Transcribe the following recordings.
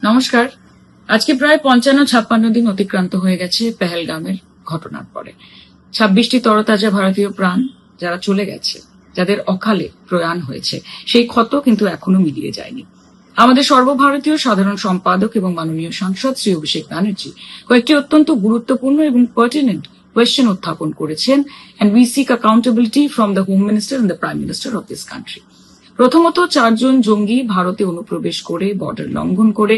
নমস্কার। আজকে প্রায় ৫৫-৫৬ দিন অতিক্রান্ত হয়ে গেছে পেহেলগামের ঘটনার পরে। ২৬টি তরতাজা ভারতীয় প্রাণ যারা চলে গেছে, যাদের অকালে প্রয়াণ হয়েছে, সেই ক্ষত কিন্তু এখনো মিলিয়ে যায়নি। আমাদের সর্বভারতীয় সাধারণ সম্পাদক এবং মাননীয় সাংসদ শ্রী অভিষেক ব্যানার্জি কয়েকটি অত্যন্ত গুরুত্বপূর্ণ এবং পার্টিনেন্ট কোয়েশ্চেন উত্থাপন করেছেন, and we seek accountability from the Home Minister and the Prime Minister of this country. প্রথমত, 4 জন জঙ্গি ভারতে অনুপ্রবেশ করে, বর্ডার লঙ্ঘন করে,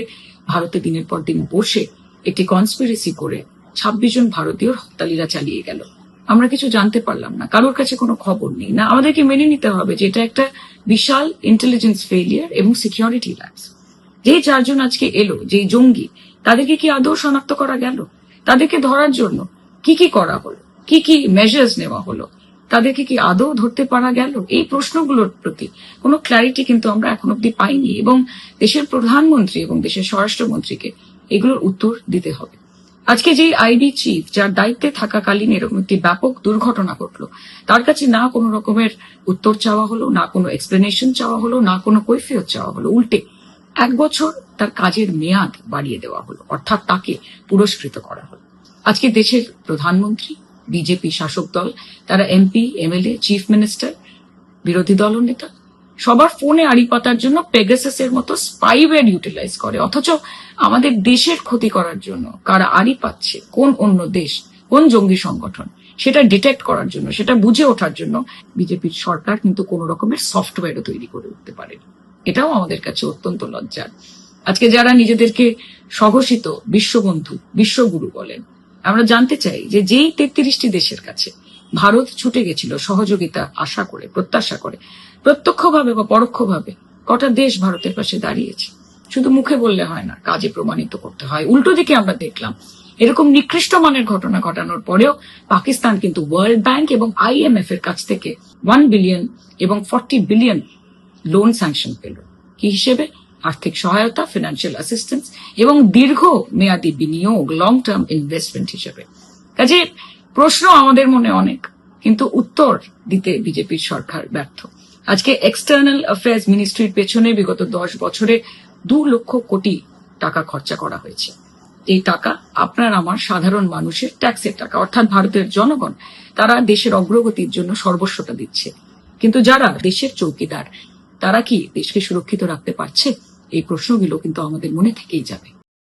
ভারতে দিনের পর দিন বসে একটি কনস্পিরেসি করে 26 জন ভারতীয় হত্যালীলা চালিয়ে গেল। আমরা কিছু জানতে পারলাম না, কারোর কাছে কোনো খবর নেই না। আমাদেরকে মেনে নিতে হবে যে এটা একটা বিশাল ইন্টেলিজেন্স ফেলিয়ার এবং সিকিউরিটি ল্যাপস। যে 4 জন আজকে এলো, যে জঙ্গি, তাদেরকে কি আদৌ শনাক্ত করা গেল? তাদেরকে ধরার জন্য কি কি করা হলো, কি কি মেজার্স নেওয়া হলো, তাদেরকে কি আদৌ ধরতে পারা গেল? এই প্রশ্নগুলোর প্রতি কোনো ক্ল্যারিটি কিন্তু আমরা এখন অব্দি পাইনি, এবং দেশের প্রধানমন্ত্রী এবং দেশের স্বরাষ্ট্রমন্ত্রীকে এগুলোর উত্তর দিতে হবে। আজকে যে আইবি চিফ, যার দায়িত্বে থাকাকালীন এরকম একটি ব্যাপক দুর্ঘটনা ঘটলো, তার কাছে না কোনো রকমের উত্তর চাওয়া হলো, না কোনো এক্সপ্লেনেশন চাওয়া হলো, না কোনো কৈফিয়ত চাওয়া হলো। উল্টে 1 বছর তার কাজের মেয়াদ বাড়িয়ে দেওয়া হলো, অর্থাৎ তাকে পুরস্কৃত করা হলো। আজকে দেশের প্রধানমন্ত্রী, বিজেপি শাসক দল, তারা এমপি, এমএলএ, চিফ মিনিস্টার, বিরোধী দলনেতা, সবার ফোনে আড়ি পাতার জন্য পেগাসাসের মতো স্পাইওয়্যার ইউটিলাইজ করে, অথচ আমাদের দেশের ক্ষতি করার জন্য কারা আড়ি পাচ্ছে, কোন অন্য দেশ, কোন জঙ্গি সংগঠন, সেটা ডিটেক্ট করার জন্য, সেটা বুঝে ওঠার জন্য বিজেপির সরকার কিন্তু কোন রকমের সফটওয়্যারও তৈরি করে উঠতে পারে। এটাও আমাদের কাছে অত্যন্ত লজ্জার। আজকে যারা নিজেদেরকে স্বঘোষিত বিশ্ববন্ধু, বিশ্বগুরু বলেন, আমরা জানতে চাই যে যেই 33টি দেশের কাছে ভারত ছুটে গেছিল সহযোগিতা আশা করে, প্রত্যাশা করে, প্রত্যক্ষভাবে বা পরোক্ষভাবে কটা দেশ ভারতের পাশে দাঁড়িয়েছে? শুধু মুখে বললে হয় না, কাজে প্রমাণিত করতে হয়। উল্টো দিকে আমরা দেখলাম এরকম নিকৃষ্ট মানের ঘটনা ঘটানোর পরেও পাকিস্তান কিন্তু ওয়ার্ল্ড ব্যাংক এবং IMF এর কাছ থেকে 1 বিলিয়ন এবং 40 বিলিয়ন লোন স্যাংশন পেল। কি হিসেবে? আর্থিক সহায়তা, ফিনান্সিয়াল অ্যাসিস্ট্যান্স এবং দীর্ঘ মেয়াদী বিনিয়োগ, লং টার্ম ইনভেস্টমেন্ট হিসেবে। কাজে প্রশ্ন আমাদের মনে অনেক, কিন্তু উত্তর দিতে বিজেপির সরকার ব্যর্থ। আজকে এক্সটার্নাল অ্যাফেয়ার্স মিনিস্ট্রির পেছনে বিগত 10 বছরে 2 লক্ষ কোটি টাকা খরচা করা হয়েছে। এই টাকা আপনার আমার সাধারণ মানুষের ট্যাক্সের টাকা, অর্থাৎ ভারতের জনগণ, তারা দেশের অগ্রগতির জন্য সর্বস্বটা দিচ্ছে। কিন্তু যারা দেশের চৌকিদার, তারা কি দেশকে সুরক্ষিত রাখতে পারছে? এই প্রশ্নগুলো কিন্তু আমাদের মনে থেকেই যাবে।